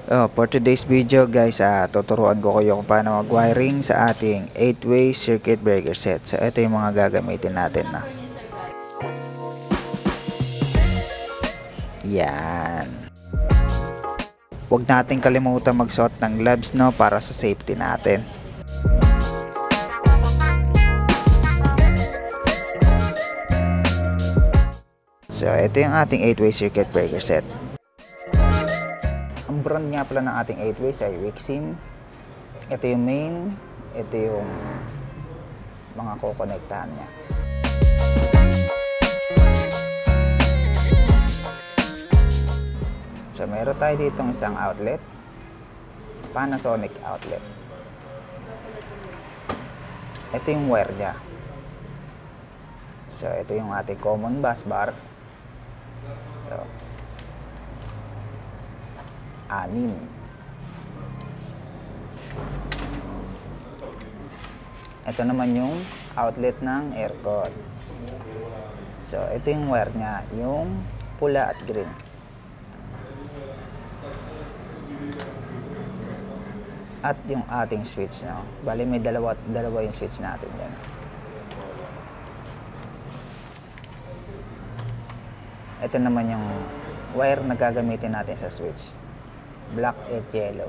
For today's video guys, tuturuan ko kayo kung paano mag-wiring sa ating 8-way circuit breaker set. So ito yung mga gagamitin natin na. Yan. Huwag natin kalimutan magsuot ng gloves, no, para sa safety natin. So ito yung ating 8-way circuit breaker set. Ang brand nga pala ng ating 8-ways ay Wixim. Ito yung main, ito yung mga kukonektahan niya. So meron tayo ditong isang outlet, Panasonic outlet. Ito yung wire niya. So ito yung ating common bus bar. So 6. Ito naman yung outlet ng aircon. So ito yung wire niya, yung pula at green. At yung ating switch, no? Bali may dalawa yung switch natin yan. Ito naman yung wire na gagamitin natin sa switch. Black at yellow.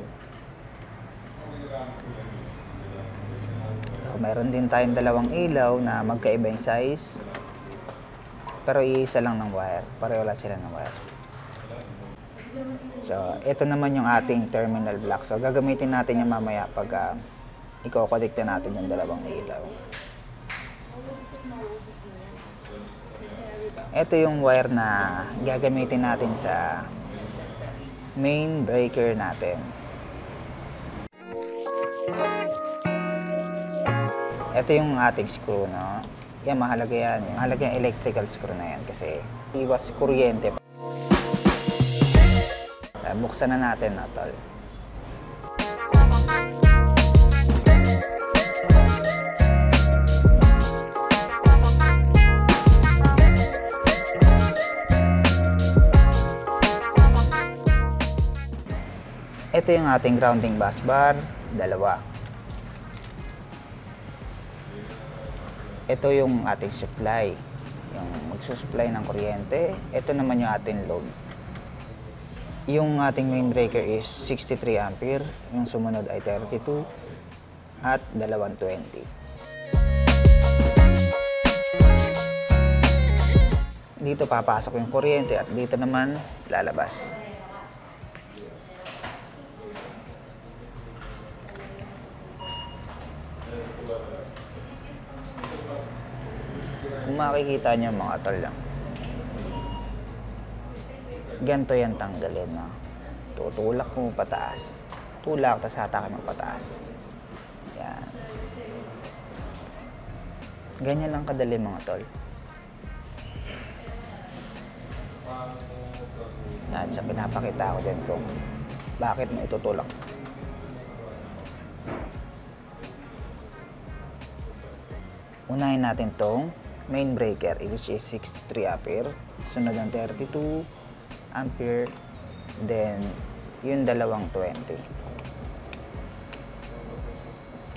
So, mayroon din tayong dalawang ilaw na magkaiba yung size. Pero iisa lang ng wire. Pareho lang sila ng wire. So, ito naman yung ating terminal block. So, gagamitin natin yung mamaya pag i-connecta natin yung dalawang ilaw. Ito yung wire na gagamitin natin sa main breaker natin. Ito yung ating screw, no? Yan, mahalaga yan. Mahalaga yung electrical screw na yan kasi iwas kuryente. Buksan na natin, no, tol. Ito yung ating grounding bus bar, 2. Ito yung ating supply, yung magsusupply ng kuryente. Ito naman yung ating load. Yung ating main breaker is 63 ampere, yung sumunod ay 32 at 220. Dito papasok yung kuryente at dito naman lalabas. Kung makikita nyo mga tol lang, ganito yan tanggalin, no? Tutulak mo pataas. Tulak, tapos hatakin mo pataas. Yan. Ganyan lang kadali mga tol. Yan, sa pinapakita ko din kung bakit mo itutulak. Unahin natin tong main breaker, which is 63 ampere. Sunod ang 32 ampere, then yung 220.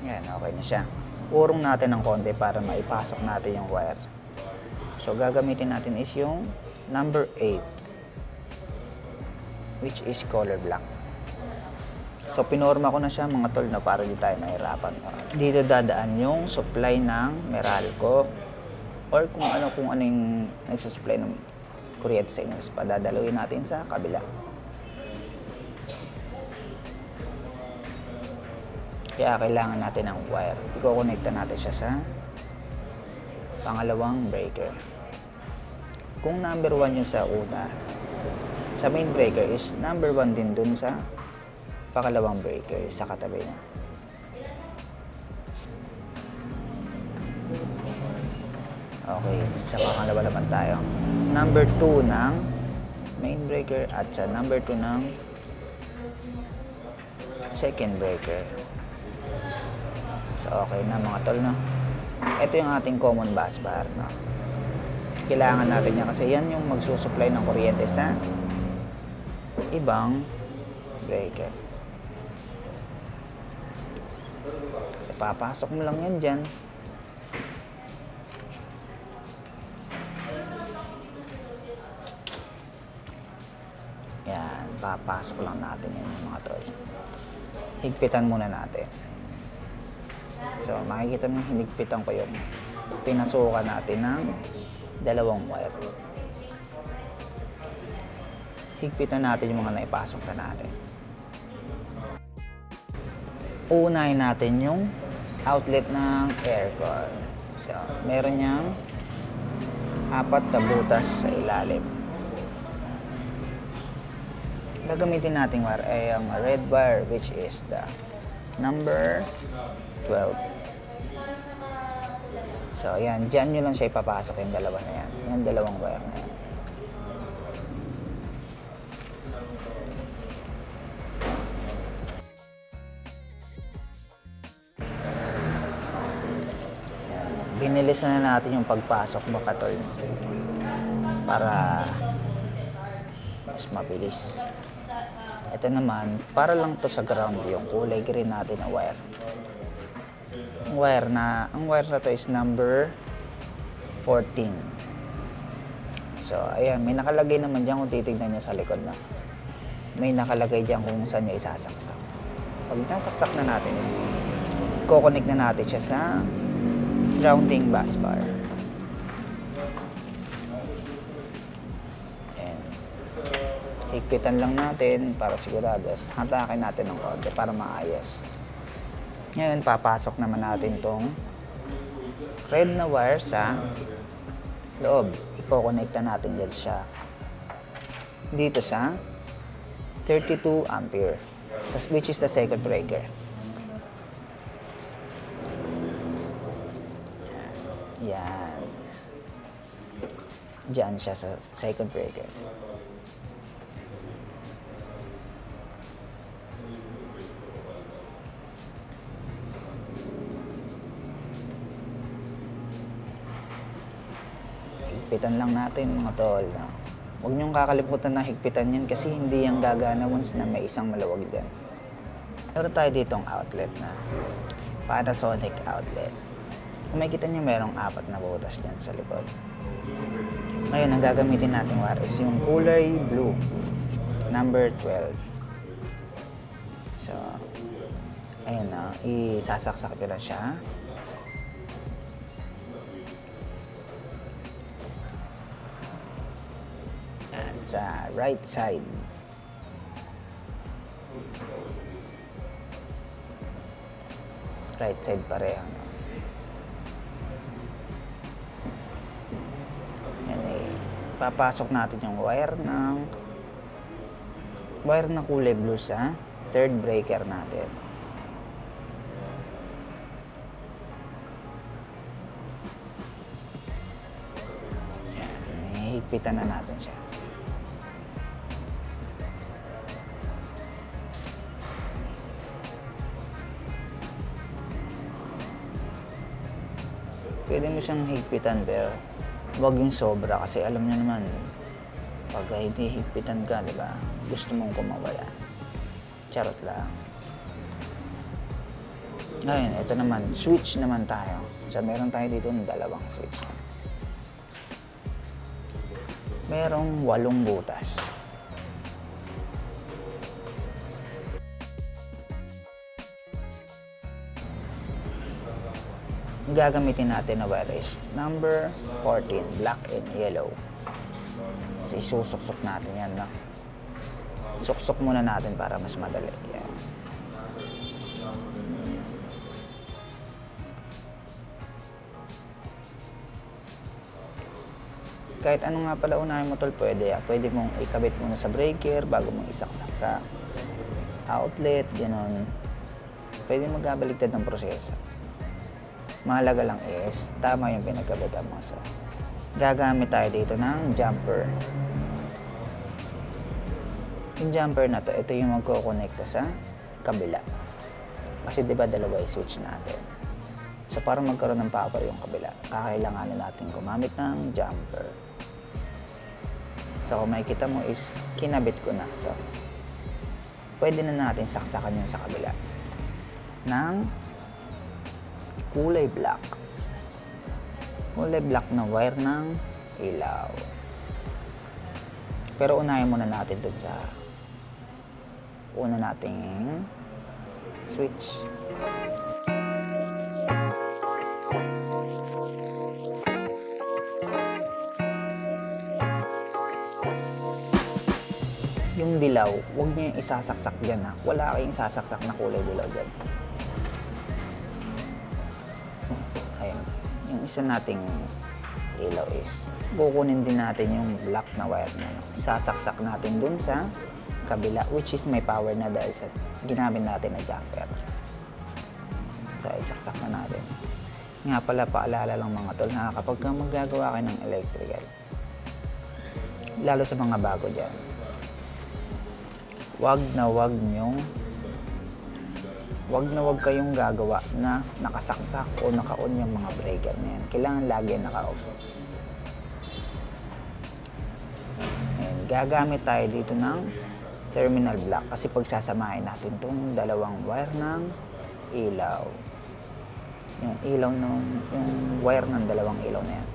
Yan, okay na siya. Urong natin ng konti para maipasok natin yung wire. So gagamitin natin is yung number 8, which is color black. So pinorma ko na siya mga tol, na para di tayo mahirapan. Dito dadaan yung supply ng Meralco or kung ano yung nagsusupply ng kuryente sa inyo. Padadaluin natin sa kabila. Kaya kailangan natin ng wire. I-connecta natin siya sa pangalawang breaker. Kung number 1 yun sa una, sa main breaker is number 1 din dun sa pangalawang breaker sa katabi niya. Okay, sa pangalawa naman tayo. Number 2 ng main breaker at sa number 2 ng second breaker. So, okay na mga tol, no? Ito yung ating common bus bar, no? Kailangan natin yan kasi yan yung magsusupply ng kuryente sa ibang breaker. So, papasok mo lang yan dyan. Yan, papasok lang natin yan mga tol. Higpitan muna natin. So, makikita mo hinigpitan ko yung pinasukan natin ng dalawang wire. Higpitan natin yung mga naipasok na natin. Unahin natin yung outlet ng aircon. So, meron niyang 4 na butas sa ilalim. Gagamitin natin wire ay ang red wire, which is the number 12. So, ayan. Diyan nyo lang siya ipapasok yung dalawa na yan. Yung dalawang wire na yan. Ayan. Binilis na natin yung pagpasok mga tol. Para mas mabilis. Ito naman, para lang to sa ground yung kulay green natin na wire. Ang wire na to is number 14. So, ayan, may nakalagay naman dyan kung titignan nyo sa likod na. May nakalagay dyan kung saan nyo isasaksak. Pag nasaksak na natin is, kukonek na natin siya sa grounding bus bar. Higpitan lang natin para sigurado. Hatakin natin ng konti para maayos. Ngayon, papasok naman natin tong red na wire sa loob. Iko-connecta natin dyan siya. Dito sa 32 ampere, which is the second breaker. Yan. Diyan siya sa second breaker. Higpitan lang natin mga tol. Huwag niyong kakalimutan na higpitan yan kasi hindi yung gagana once na may isang maluwag dyan. Meron tayo ditong outlet na Panasonic outlet. Kung makikita niyo merong 4 na butas dyan sa likod. Ngayon, ang gagamitin natin wire is yung kulay blue, number 12. So, ayun na, isasaksak ko na siya. Sa right side. Right side pareho. Yan papasok natin yung wire na kulay blue sa third breaker natin. Yan, higpitan na natin siya. Pwede mo siyang higpitan pero wag yung sobra kasi alam niyo naman pag hindi higpitan ka, di ba? Gusto mong kumawala. Charot lang. Ngayon, ito naman, switch naman tayo. So, meron tayo dito ng dalawang switch. Merong 8 butas. Gagamitin natin na wire is number 14, black and yellow. So, isusuksok natin yan, no? Suksok muna natin para mas madali. Yan. Kahit ano nga pala unahin mo tol, pwede. Pwede mong ikabit muna sa breaker bago mong isaksak sa outlet, gano'n. Pwede magkabaligtad ng proseso. Mahalaga lang is, tama yung pinagkabitan mo. So, gagamit tayo dito ng jumper. Yung jumper na to, ito yung magko-connecta sa kabila. Kasi diba dalawa yung switch natin. So, para magkaroon ng power yung kabila, kakailanganin natin gumamit ng jumper. So, kung makikita mo is, kinabit ko na. So, pwede na natin saksakan yun sa kabila ng kulay black. Kulay black na wire ng ilaw. Pero unahin muna natin dun sa una nating switch. Yung dilaw, huwag niyo yung isasaksak dyan ha. Wala kayong isasaksak na kulay dilaw dyan. Ayan. Yung isa nating ilaw is, kukunin din natin yung black na wire na yun. Isasaksak natin dun sa kabila, which is may power na dahil sa ginamit natin na jumper. So, isaksak na natin. Nga pala, paalala lang mga tol, na kapag magagawa kayo ng electrical, lalo sa mga bago dyan, wag na wag kayong gagawa na nakasaksak o naka-on yung mga breaker na yan. Kailangan lagi naka-off. And gagamit tayo dito ng terminal block kasi pagsasamahin natin itong dalawang wire ng ilaw. Yung wire ng dalawang ilaw na yan.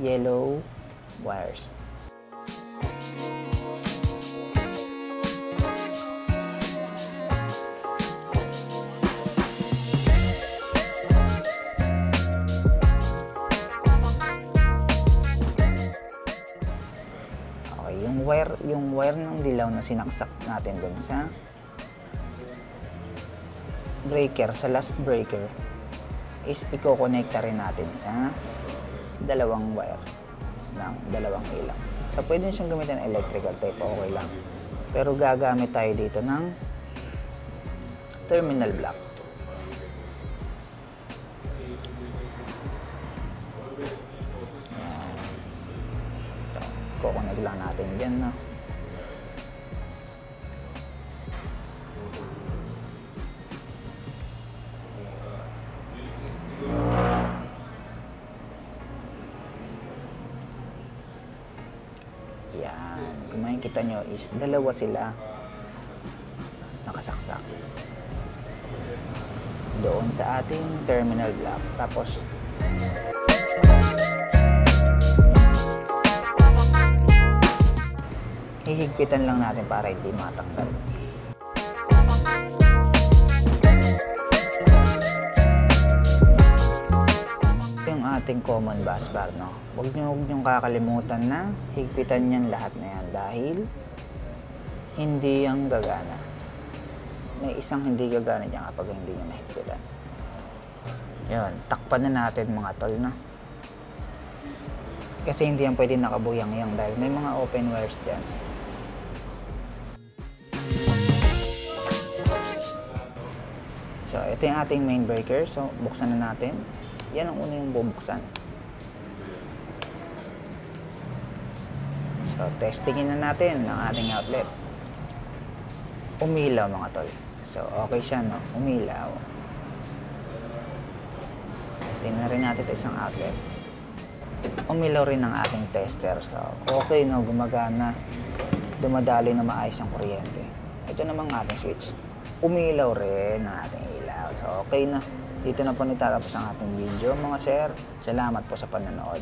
Yellow wires. Yung wire ng dilaw na sinaksak natin dun sa breaker, sa last breaker, is i-connecta rin natin sa dalawang wire ng dalawang ilaw. So, pwede siyang gamitin ng electrical tape, okay lang. Pero gagamit tayo dito ng terminal block. Kukunig lang natin dyan, no? Yan. Kung makikita nyo is dalawa sila nakasaksak doon sa ating terminal block. Tapos hihigpitan lang natin para hindi matanggal. Yung ating common bus bar, no? Huwag niyong kakalimutan na higpitan yan lahat na yan dahil hindi yung gagana. May isang hindi gagana dyan kapag hindi niya mahigpitan. Yun, takpan na natin mga tol, no? Kasi hindi yan pwede nakabuyang-yang dahil may mga open wires dyan. So, ito yung ating main breaker. So, buksan na natin. Yan ang una yung bubuksan. So, testingin na natin ang ating outlet. Umilaw mga tol. So, okay siya, no? Umilaw. Tingnan rin natin ito isang outlet. Umilaw rin ang ating tester. So, okay, no? Gumagana. Dumadali na maayos ang kuryente. Ito namang ating switch. Umilaw rin ang ating ilaw. So, okay na. Dito na po nitatapos ang ating video, mga sir. Salamat po sa panonood.